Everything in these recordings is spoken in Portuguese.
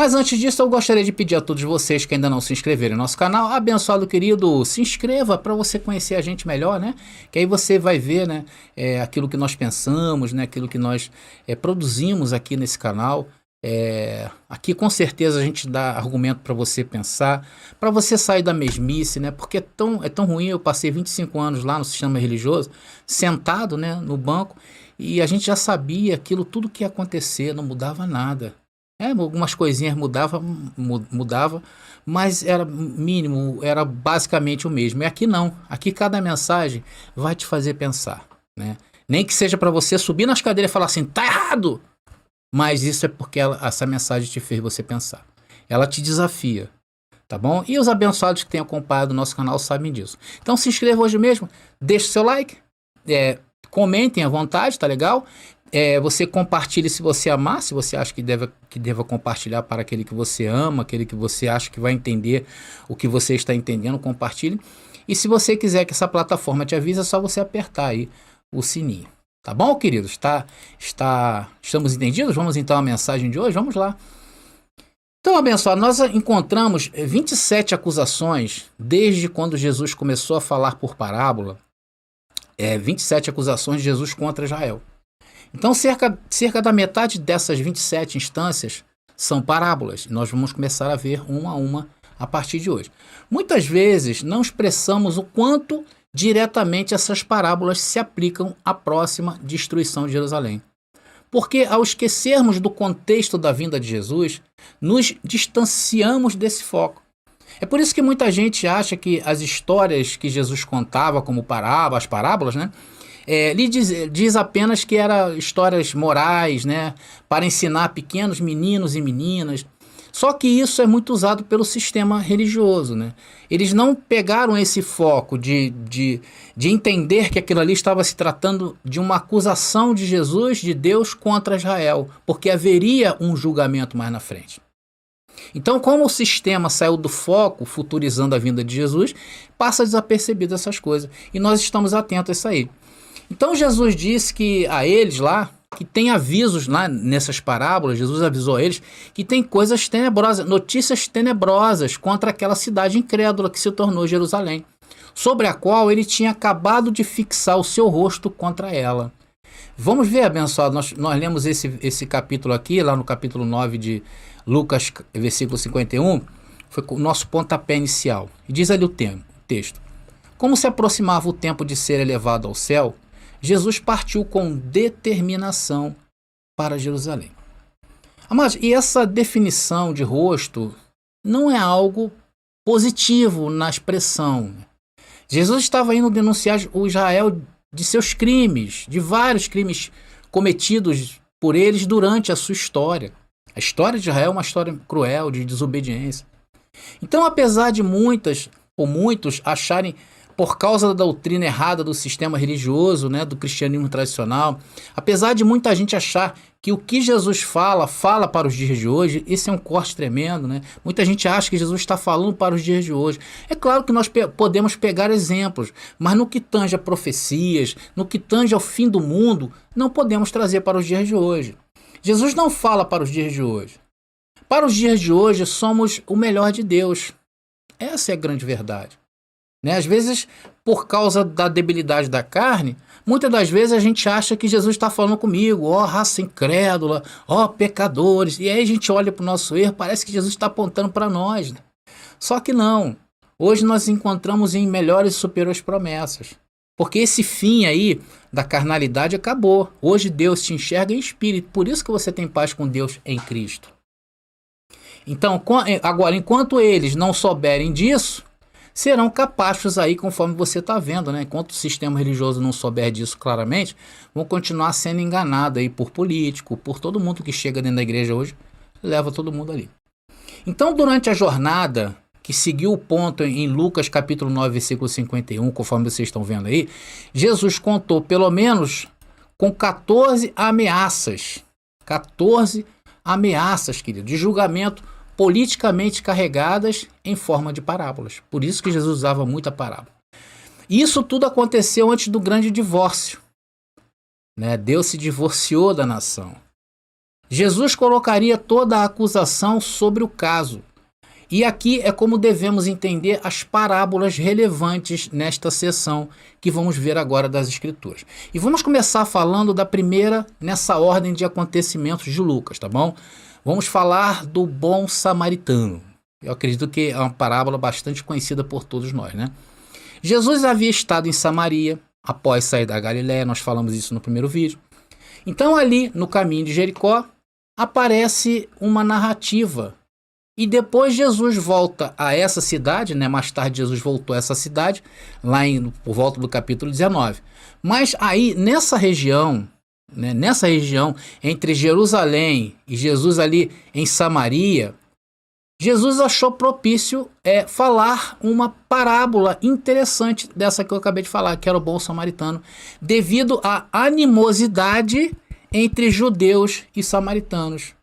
Mas antes disso, eu gostaria de pedir a todos vocês que ainda não se inscreveram no nosso canal, abençoado querido, se inscreva para você conhecer a gente melhor, né? Que aí você vai ver, né, aquilo que nós pensamos, né, aquilo que nós produzimos aqui nesse canal. Aqui com certeza a gente dá argumento para você pensar, para você sair da mesmice, né? Porque é tão ruim. Eu passei 25 anos lá no sistema religioso, sentado, né, no banco, e a gente já sabia aquilo, tudo que ia acontecer, não mudava nada. Algumas coisinhas mudava, mas era mínimo, era basicamente o mesmo. E aqui não, aqui cada mensagem vai te fazer pensar, né? Nem que seja para você subir nas cadeiras e falar assim, tá errado! Mas isso é porque essa mensagem te fez você pensar. Ela te desafia, tá bom? E os abençoados que têm acompanhado o nosso canal sabem disso. Então se inscreva hoje mesmo, deixe seu like, comentem à vontade, tá legal? Você compartilhe se você amar, se você acha que deva compartilhar para aquele que você ama, aquele que você acha que vai entender o que você está entendendo, compartilhe. E se você quiser que essa plataforma te avise, é só você apertar aí o sininho. Tá bom, queridos? Estamos entendidos? Vamos então à mensagem de hoje? Vamos lá. Então, abençoado, nós encontramos 27 acusações desde quando Jesus começou a falar por parábola. 27 acusações de Jesus contra Israel. Então, cerca da metade dessas 27 instâncias são parábolas. Nós vamos começar a ver uma a uma a partir de hoje. Muitas vezes não expressamos o quanto diretamente essas parábolas se aplicam à próxima destruição de Jerusalém. Porque ao esquecermos do contexto da vinda de Jesus, nos distanciamos desse foco. É por isso que muita gente acha que as histórias que Jesus contava como as parábolas, né? Ele diz apenas que eram histórias morais, né, para ensinar pequenos meninos e meninas. Só que isso é muito usado pelo sistema religioso, né? Eles não pegaram esse foco de entender que aquilo ali estava se tratando de uma acusação de Jesus, de Deus, contra Israel, porque haveria um julgamento mais na frente. Então, como o sistema saiu do foco, futurizando a vinda de Jesus, passa desapercebido essas coisas. E nós estamos atentos a isso aí. Então Jesus disse que a eles lá, que tem avisos lá nessas parábolas, Jesus avisou a eles que tem coisas tenebrosas, notícias tenebrosas contra aquela cidade incrédula que se tornou Jerusalém, sobre a qual ele tinha acabado de fixar o seu rosto contra ela. Vamos ver, abençoado, nós lemos esse capítulo aqui, lá no capítulo 9 de Lucas, versículo 51, foi o nosso pontapé inicial. E diz ali o texto. Como se aproximava o tempo de ser elevado ao céu, Jesus partiu com determinação para Jerusalém. Amados, e essa definição de rosto não é algo positivo na expressão. Jesus estava indo denunciar o Israel de seus crimes, de vários crimes cometidos por eles durante a sua história. A história de Israel é uma história cruel, de desobediência. Então, apesar de muitos acharem, por causa da doutrina errada do sistema religioso, né, do cristianismo tradicional, apesar de muita gente achar que o que Jesus fala para os dias de hoje, esse é um corte tremendo, né? Muita gente acha que Jesus está falando para os dias de hoje. É claro que nós podemos pegar exemplos, mas no que tange a profecias, no que tange ao fim do mundo, não podemos trazer para os dias de hoje. Jesus não fala para os dias de hoje. Para os dias de hoje, somos o melhor de Deus. Essa é a grande verdade. Né? Às vezes, por causa da debilidade da carne, muitas das vezes a gente acha que Jesus está falando comigo, ó raça incrédula, ó pecadores, e aí a gente olha para o nosso erro, parece que Jesus está apontando para nós. Né? Só que não. Hoje nós encontramos em melhores e superiores promessas. Porque esse fim aí da carnalidade acabou. Hoje Deus te enxerga em espírito, por isso que você tem paz com Deus em Cristo. Então, agora, enquanto eles não souberem disso, serão capazes aí, conforme você está vendo, né? Enquanto o sistema religioso não souber disso claramente, vão continuar sendo enganados aí por político, por todo mundo que chega dentro da igreja hoje, leva todo mundo ali. Então, durante a jornada que seguiu o ponto em Lucas capítulo 9, versículo 51, conforme vocês estão vendo aí, Jesus contou pelo menos com 14 ameaças. 14 ameaças, querido, de julgamento politicamente carregadas em forma de parábolas. Por isso que Jesus usava muita parábola. Isso tudo aconteceu antes do grande divórcio. Né? Deus se divorciou da nação. Jesus colocaria toda a acusação sobre o caso. E aqui é como devemos entender as parábolas relevantes nesta seção que vamos ver agora das Escrituras. E vamos começar falando da primeira nessa ordem de acontecimentos de Lucas, tá bom? Vamos falar do bom samaritano. Eu acredito que é uma parábola bastante conhecida por todos nós, né? Jesus havia estado em Samaria após sair da Galiléia, nós falamos isso no primeiro vídeo. Então ali no caminho de Jericó aparece uma narrativa. E depois Jesus volta a essa cidade, né? Mais tarde Jesus voltou a essa cidade, lá por volta do capítulo 19. Mas aí, nessa região, né? Nessa região, entre Jerusalém e Jesus ali em Samaria, Jesus achou propício falar uma parábola interessante dessa que eu acabei de falar, que era o bom samaritano, devido à animosidade entre judeus e samaritanos,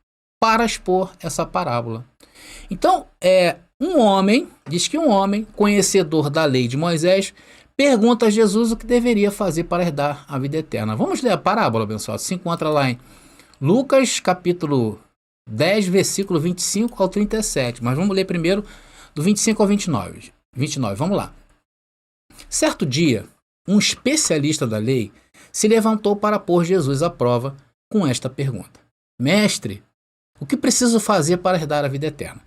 para expor essa parábola. Então, diz que um homem, conhecedor da lei de Moisés, pergunta a Jesus o que deveria fazer para herdar a vida eterna. Vamos ler a parábola, pessoal. Se encontra lá em Lucas, capítulo 10, versículo 25 ao 37. Mas vamos ler primeiro do 25 ao 29. Vamos lá. Certo dia, um especialista da lei se levantou para pôr Jesus à prova com esta pergunta: Mestre, o que preciso fazer para herdar a vida eterna?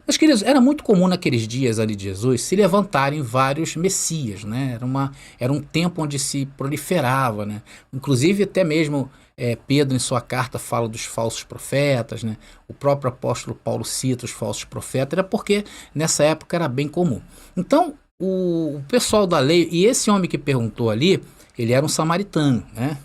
Meus queridos, era muito comum naqueles dias ali de Jesus se levantarem vários messias, né? Era um tempo onde se proliferava, né? Inclusive até mesmo Pedro em sua carta fala dos falsos profetas, né? O próprio apóstolo Paulo cita os falsos profetas, era porque nessa época era bem comum. Então o pessoal da lei, e esse homem que perguntou ali, ele era um samaritano, né?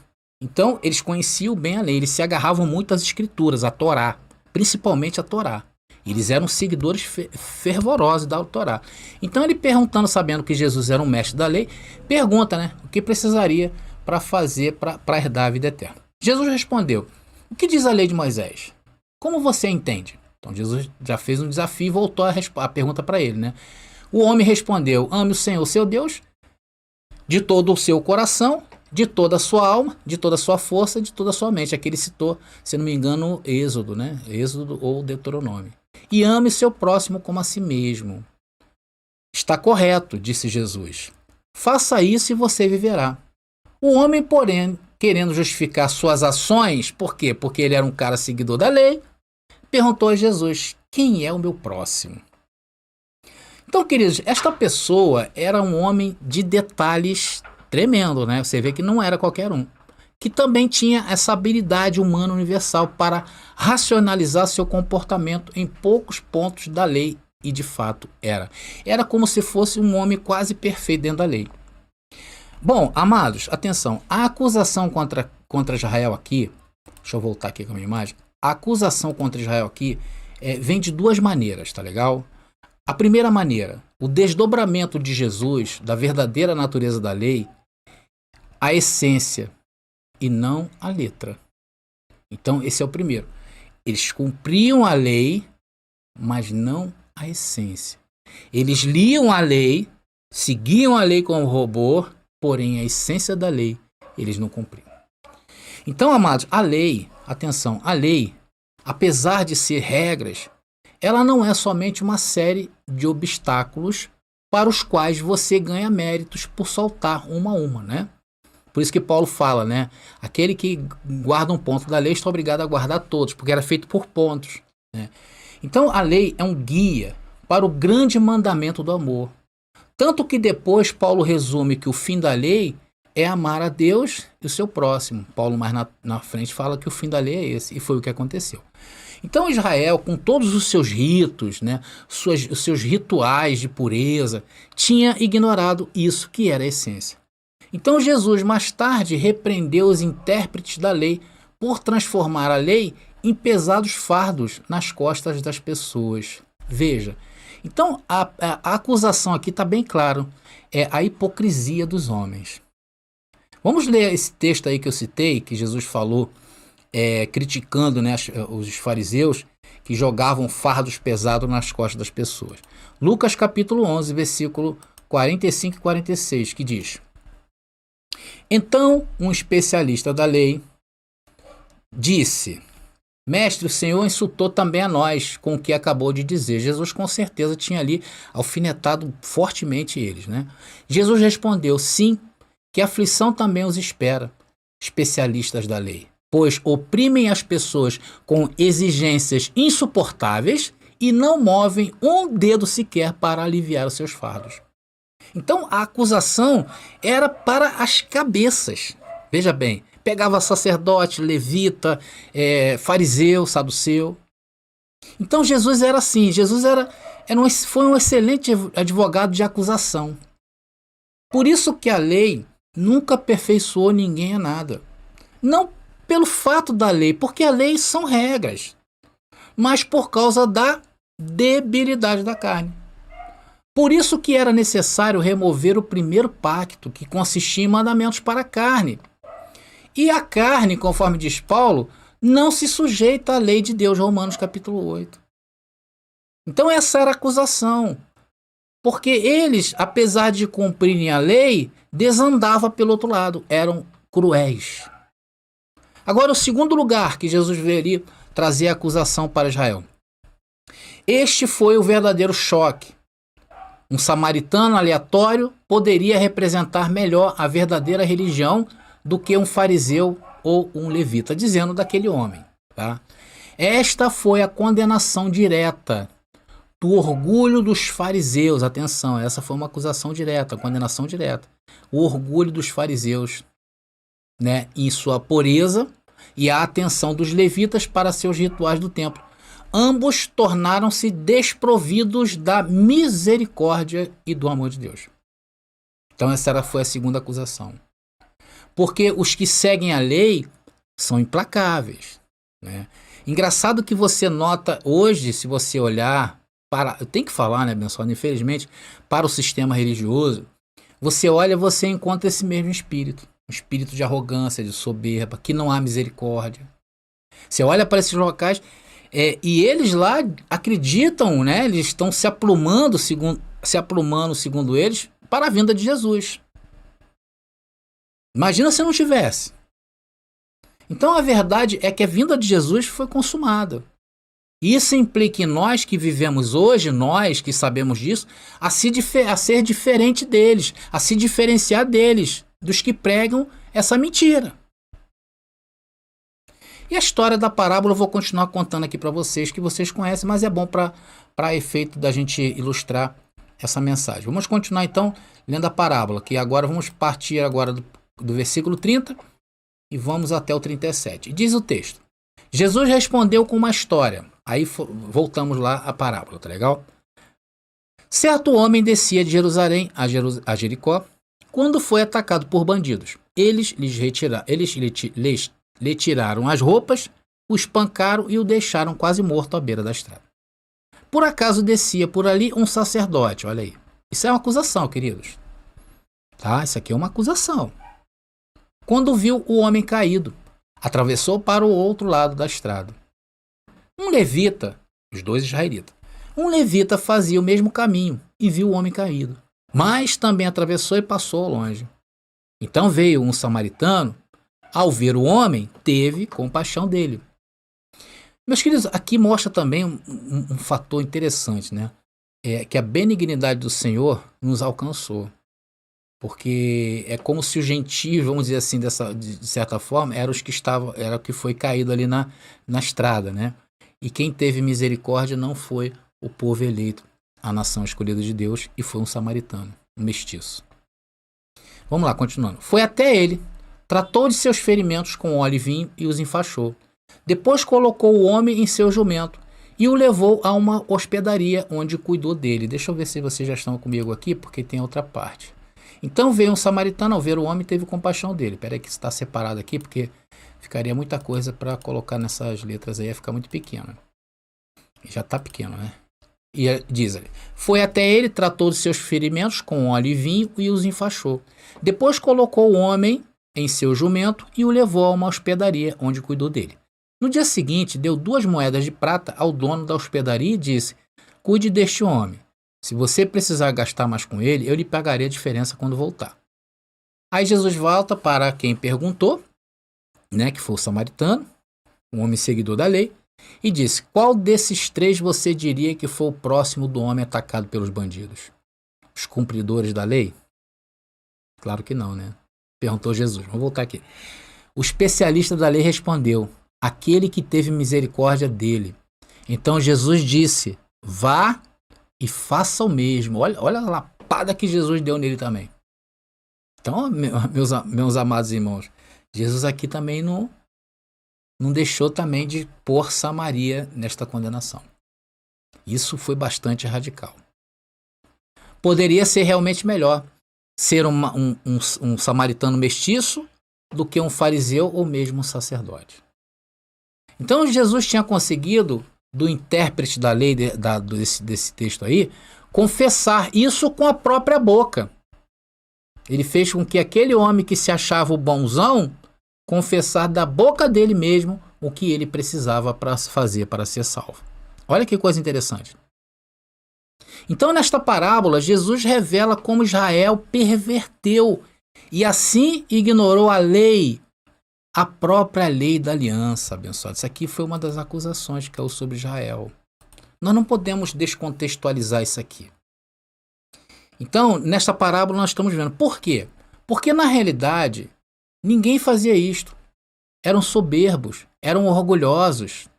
Então eles conheciam bem a lei, eles se agarravam muito às escrituras, à Torá, principalmente a Torá. Eles eram seguidores fervorosos da Torá. Então ele perguntando, sabendo que Jesus era um mestre da lei, pergunta, né, o que precisaria para fazer para herdar a vida eterna. Jesus respondeu: o que diz a lei de Moisés? Como você entende? Então Jesus já fez um desafio e voltou a pergunta para ele, né? O homem respondeu: ame o Senhor, seu Deus, de todo o seu coração, de toda a sua alma, de toda a sua força, de toda a sua mente. Aqui ele citou, se não me engano, Êxodo, né? Êxodo ou Deuteronômio. E ame seu próximo como a si mesmo. Está correto, disse Jesus. Faça isso e você viverá. O homem, porém, querendo justificar suas ações, por quê? Porque ele era um cara seguidor da lei, perguntou a Jesus: quem é o meu próximo? Então, queridos, esta pessoa era um homem de detalhes tremendo, né? Você vê que não era qualquer um. Que também tinha essa habilidade humana universal para racionalizar seu comportamento em poucos pontos da lei, e de fato era. Era como se fosse um homem quase perfeito dentro da lei. Bom, amados, atenção, a acusação contra Israel aqui, deixa eu voltar aqui com a minha imagem, a acusação contra Israel aqui vem de duas maneiras, tá legal? A primeira maneira, o desdobramento de Jesus, da verdadeira natureza da lei, a essência, e não a letra. Então esse é o primeiro. Eles cumpriam a lei, mas não a essência. Eles liam a lei, seguiam a lei como robô, porém a essência da lei eles não cumpriam. Então, amados, a lei, atenção, a lei, apesar de ser regras, ela não é somente uma série de obstáculos para os quais você ganha méritos por saltar uma a uma, né? Por isso que Paulo fala, né? Aquele que guarda um ponto da lei está obrigado a guardar todos, porque era feito por pontos, né? Então a lei é um guia para o grande mandamento do amor. Tanto que depois Paulo resume que o fim da lei é amar a Deus e o seu próximo. Paulo mais na frente fala que o fim da lei é esse, e foi o que aconteceu. Então Israel, com todos os seus ritos, né, os seus rituais de pureza, tinha ignorado isso que era a essência. Então Jesus mais tarde repreendeu os intérpretes da lei por transformar a lei em pesados fardos nas costas das pessoas. Veja, então a acusação aqui está bem claro, é a hipocrisia dos homens. Vamos ler esse texto aí que eu citei, que Jesus falou, criticando, né, os fariseus que jogavam fardos pesados nas costas das pessoas. Lucas capítulo 11, versículo 45 e 46, que diz: Então um especialista da lei disse: Mestre, o Senhor insultou também a nós com o que acabou de dizer. Jesus com certeza tinha ali alfinetado fortemente eles, né? Jesus respondeu, sim, que aflição também os espera, especialistas da lei, pois oprimem as pessoas com exigências insuportáveis e não movem um dedo sequer para aliviar os seus fardos. Então a acusação era para as cabeças. Veja bem, pegava sacerdote, levita, fariseu, saduceu. Então Jesus era assim, foi um excelente advogado de acusação. Por isso que a lei nunca aperfeiçoou ninguém a nada. Não pelo fato da lei, porque a lei são regras, mas por causa da debilidade da carne. Por isso que era necessário remover o primeiro pacto, que consistia em mandamentos para a carne. E a carne, conforme diz Paulo, não se sujeita à lei de Deus, Romanos capítulo 8. Então essa era a acusação. Porque eles, apesar de cumprirem a lei, desandavam pelo outro lado, eram cruéis. Agora, o segundo lugar que Jesus veria trazer a acusação para Israel. Este foi o verdadeiro choque. Um samaritano aleatório poderia representar melhor a verdadeira religião do que um fariseu ou um levita, dizendo daquele homem. Tá? Esta foi a condenação direta do orgulho dos fariseus. Atenção, essa foi uma acusação direta, condenação direta. O orgulho dos fariseus, né, em sua pureza, e a atenção dos levitas para seus rituais do templo. Ambos tornaram-se desprovidos da misericórdia e do amor de Deus. Então essa foi a segunda acusação. Porque os que seguem a lei são implacáveis, né? Engraçado que você nota hoje, se você olhar para... Eu tenho que falar, né, abençoado? Infelizmente, para o sistema religioso, você olha, você encontra esse mesmo espírito. Um espírito de arrogância, de soberba, que não há misericórdia. Você olha para esses locais... e eles lá acreditam, né? Eles estão se aprumando, segundo eles, para a vinda de Jesus. Imagina se não tivesse. Então a verdade é que a vinda de Jesus foi consumada. Isso implica em nós que vivemos hoje, nós que sabemos disso, a ser diferente deles, a se diferenciar deles, dos que pregam essa mentira. E a história da parábola eu vou continuar contando aqui para vocês, que vocês conhecem, mas é bom para efeito da gente ilustrar essa mensagem. Vamos continuar então lendo a parábola, que agora vamos partir agora do versículo 30 e vamos até o 37. Diz o texto: Jesus respondeu com uma história. Aí voltamos lá à parábola, tá legal? Certo homem descia de Jerusalém a Jericó quando foi atacado por bandidos. Eles lhe tiraram as roupas, o espancaram e o deixaram quase morto à beira da estrada. Por acaso descia por ali um sacerdote, olha aí. Isso é uma acusação, queridos. Tá? Isso aqui é uma acusação. Quando viu o homem caído, atravessou para o outro lado da estrada. Um levita, os dois israelitas, um levita fazia o mesmo caminho e viu o homem caído, mas também atravessou e passou longe. Então veio um samaritano. Ao ver o homem, teve compaixão dele. Meus queridos, aqui mostra também um fator interessante, né? Que a benignidade do Senhor nos alcançou. Porque é como se os gentios, vamos dizer assim, de certa forma, era o que foi caído ali na estrada, né? E quem teve misericórdia não foi o povo eleito, a nação escolhida de Deus, e foi um samaritano, um mestiço. Vamos lá, continuando. Foi até ele, tratou de seus ferimentos com óleo e vinho e os enfaixou. Depois colocou o homem em seu jumento e o levou a uma hospedaria onde cuidou dele. Deixa eu ver se vocês já estão comigo aqui, porque tem outra parte. Então veio um samaritano, ao ver o homem, teve compaixão dele. Espera aí que está separado aqui, porque ficaria muita coisa para colocar nessas letras aí, ia ficar muito pequeno. Já está pequeno, né? E diz ali: foi até ele, tratou de seus ferimentos com óleo e vinho e os enfaixou. Depois colocou o homem em seu jumento e o levou a uma hospedaria onde cuidou dele. No dia seguinte, deu 2 moedas de prata ao dono da hospedaria e disse: cuide deste homem. Se você precisar gastar mais com ele, eu lhe pagarei a diferença quando voltar. Aí Jesus volta para quem perguntou, né, que foi o samaritano, um homem seguidor da lei, e disse: qual desses três você diria que foi o próximo do homem atacado pelos bandidos? Os cumpridores da lei? Claro que não, né? Perguntou Jesus. Vamos voltar aqui. O especialista da lei respondeu: aquele que teve misericórdia dele. Então Jesus disse: vá e faça o mesmo. Olha a lapada que Jesus deu nele também. Então, meus amados irmãos, Jesus aqui também não deixou também de pôr Samaria nesta condenação. Isso foi bastante radical. Poderia ser realmente melhor ser um samaritano mestiço do que um fariseu ou mesmo um sacerdote. Então Jesus tinha conseguido, do intérprete da lei desse texto aí, confessar isso com a própria boca. Ele fez com que aquele homem que se achava o bonzão confessar da boca dele mesmo o que ele precisava para fazer para ser salvo. Olha que coisa interessante. Então, nesta parábola, Jesus revela como Israel perverteu e assim ignorou a lei, a própria lei da aliança, abençoado. Isso aqui foi uma das acusações que caiu sobre Israel. Nós não podemos descontextualizar isso aqui. Então, nesta parábola nós estamos vendo. Por quê? Porque na realidade, ninguém fazia isto. Eram soberbos, eram orgulhosos,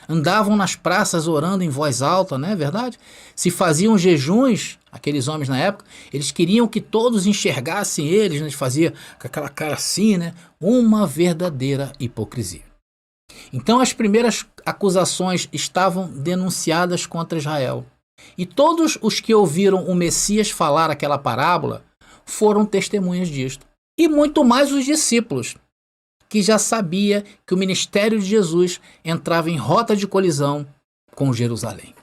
andavam nas praças orando em voz alta, não é verdade? Se faziam jejuns, aqueles homens na época, eles queriam que todos enxergassem eles, né? Eles faziam com aquela cara assim, né? Uma verdadeira hipocrisia. Então as primeiras acusações estavam denunciadas contra Israel. E todos os que ouviram o Messias falar aquela parábola foram testemunhas disto. E muito mais os discípulos, que já sabia que o ministério de Jesus entrava em rota de colisão com Jerusalém.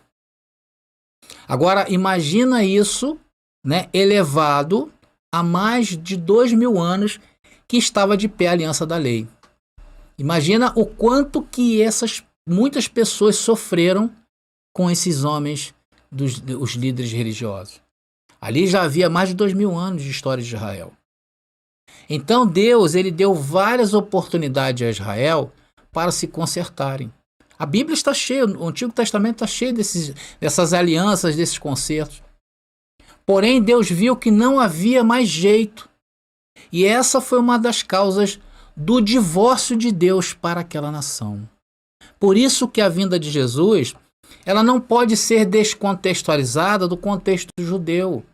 Agora, imagina isso, né, elevado a mais de 2000 anos que estava de pé a aliança da lei. Imagina o quanto que muitas pessoas sofreram com esses homens, os líderes religiosos. Ali já havia mais de 2000 anos de história de Israel. Então Deus, ele deu várias oportunidades a Israel para se consertarem. A Bíblia está cheia, o Antigo Testamento está cheio dessas alianças, desses concertos. Porém, Deus viu que não havia mais jeito. E essa foi uma das causas do divórcio de Deus para aquela nação. Por isso que a vinda de Jesus, ela não pode ser descontextualizada do contexto judeu.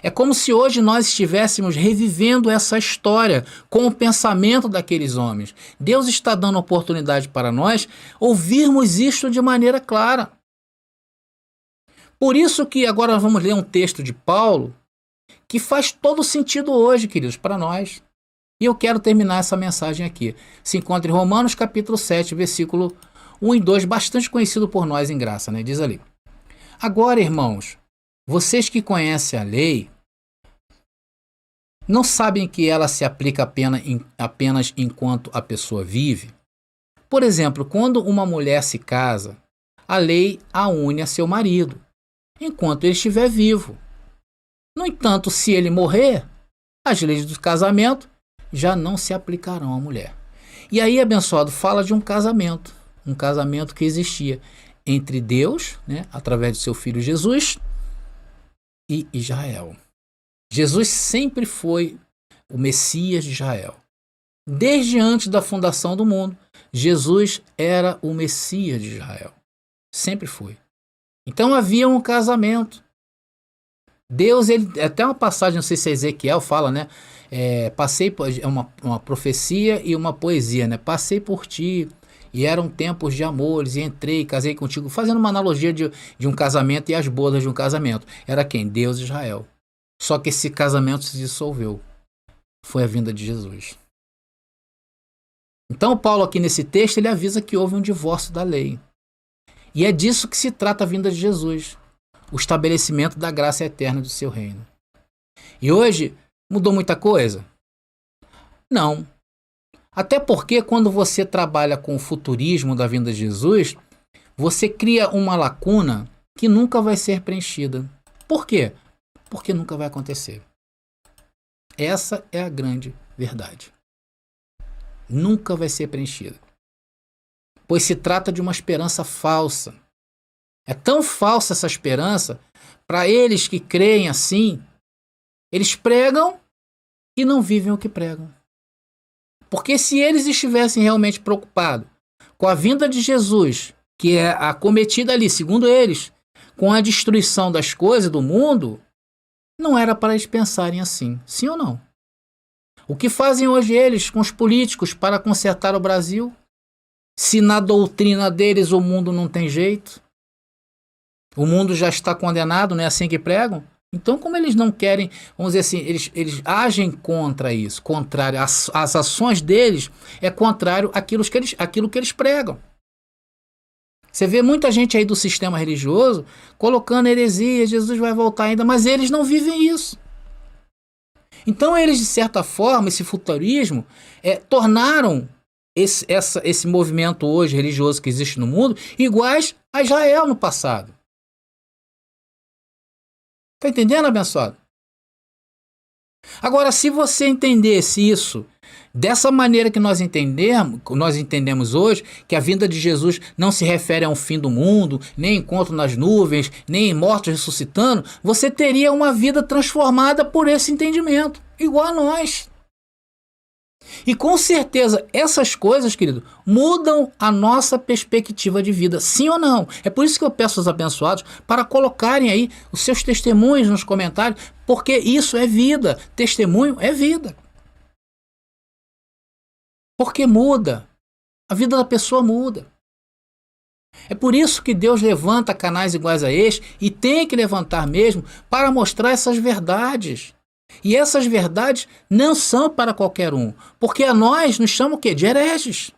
É como se hoje nós estivéssemos revivendo essa história com o pensamento daqueles homens. Deus está dando oportunidade para nós ouvirmos isto de maneira clara. Por isso que agora vamos ler um texto de Paulo que faz todo sentido hoje, queridos, para nós. E eu quero terminar essa mensagem aqui. Se encontra em Romanos capítulo 7, versículo 1 e 2, bastante conhecido por nós em graça, né? Diz ali: agora, irmãos, vocês que conhecem a lei, não sabem que ela se aplica apenas enquanto a pessoa vive? Por exemplo, quando uma mulher se casa, a lei a une a seu marido, enquanto ele estiver vivo. No entanto, se ele morrer, as leis do casamento já não se aplicarão à mulher. E aí, abençoado, fala de um casamento que existia entre Deus, né, através de seu filho Jesus, e Israel. Jesus sempre foi o Messias de Israel. Desde antes da fundação do mundo, Jesus era o Messias de Israel. Sempre foi. Então havia um casamento. Deus, até uma passagem, não sei se é Ezequiel fala, né? Passei por uma profecia e uma poesia, né? Passei por ti, e eram tempos de amores, e entrei, casei contigo, fazendo uma analogia de um casamento e as bodas de um casamento. Era quem? Deus e Israel. Só que esse casamento se dissolveu. Foi a vinda de Jesus. Então Paulo aqui nesse texto, ele avisa que houve um divórcio da lei. E é disso que se trata a vinda de Jesus. O estabelecimento da graça eterna do seu reino. E hoje, mudou muita coisa? Não. Até porque quando você trabalha com o futurismo da vinda de Jesus, você cria uma lacuna que nunca vai ser preenchida. Por quê? Porque nunca vai acontecer. Essa é a grande verdade. Nunca vai ser preenchida. pois se trata de uma esperança falsa. É tão falsa essa esperança, para eles que creem assim, eles pregam e não vivem o que pregam. Porque se eles estivessem realmente preocupados com a vinda de Jesus, que é acometida ali, segundo eles, com a destruição das coisas do mundo, não era para eles pensarem assim, sim ou não? O que fazem hoje eles com os políticos para consertar o Brasil? Se na doutrina deles o mundo não tem jeito, o mundo já está condenado, não é assim que pregam? Então, como eles não querem, vamos dizer assim, eles agem contra isso, contrário, as ações deles é contrário àquilo que eles pregam. Você vê muita gente aí do sistema religioso colocando heresia, Jesus vai voltar ainda, mas eles não vivem isso. Então eles, de certa forma, esse futurismo, tornaram esse movimento hoje religioso que existe no mundo iguais a Israel no passado. Está entendendo, abençoado? Agora, se você entendesse isso dessa maneira que nós entendemos hoje, que a vinda de Jesus não se refere a um fim do mundo, nem encontro nas nuvens, nem mortos ressuscitando, você teria uma vida transformada por esse entendimento, igual a nós. E com certeza essas coisas, querido, mudam a nossa perspectiva de vida, sim ou não? É por isso que eu peço aos abençoados para colocarem aí os seus testemunhos nos comentários, porque isso é vida, testemunho é vida. Porque muda, a vida da pessoa muda. É por isso que Deus levanta canais iguais a este, e tem que levantar mesmo, para mostrar essas verdades. E essas verdades não são para qualquer um, porque a nós nos chamam o quê? De hereges.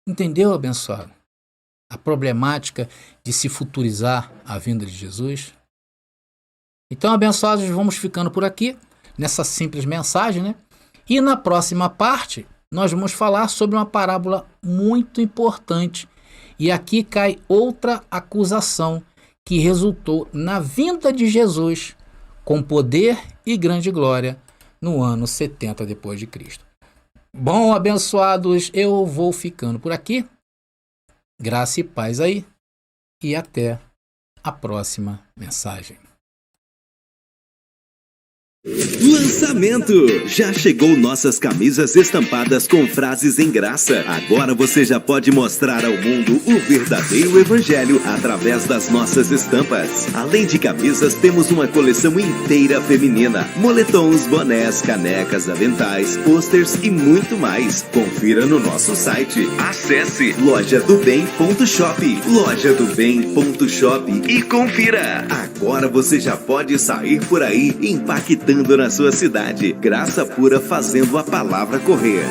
Entendeu, abençoado? A problemática de se futurizar a vinda de Jesus. Então, abençoados, vamos ficando por aqui, nessa simples mensagem, né? E na próxima parte, nós vamos falar sobre uma parábola muito importante. E aqui cai outra acusação que resultou na vinda de Jesus com poder e grande glória no ano 70 depois de Cristo. Bom, abençoados, eu vou ficando por aqui. Graça e paz aí. E até a próxima mensagem. Lançamento! Já chegou nossas camisas estampadas com frases em graça. Agora você já pode mostrar ao mundo o verdadeiro evangelho através das nossas estampas. Além de camisas, temos uma coleção inteira feminina. Moletons, bonés, canecas, aventais, pôsteres e muito mais. Confira no nosso site. Acesse lojadobem.shop, lojadobem.shop e confira. Agora você já pode sair por aí impactando na sua cidade. Graça pura fazendo a palavra correr.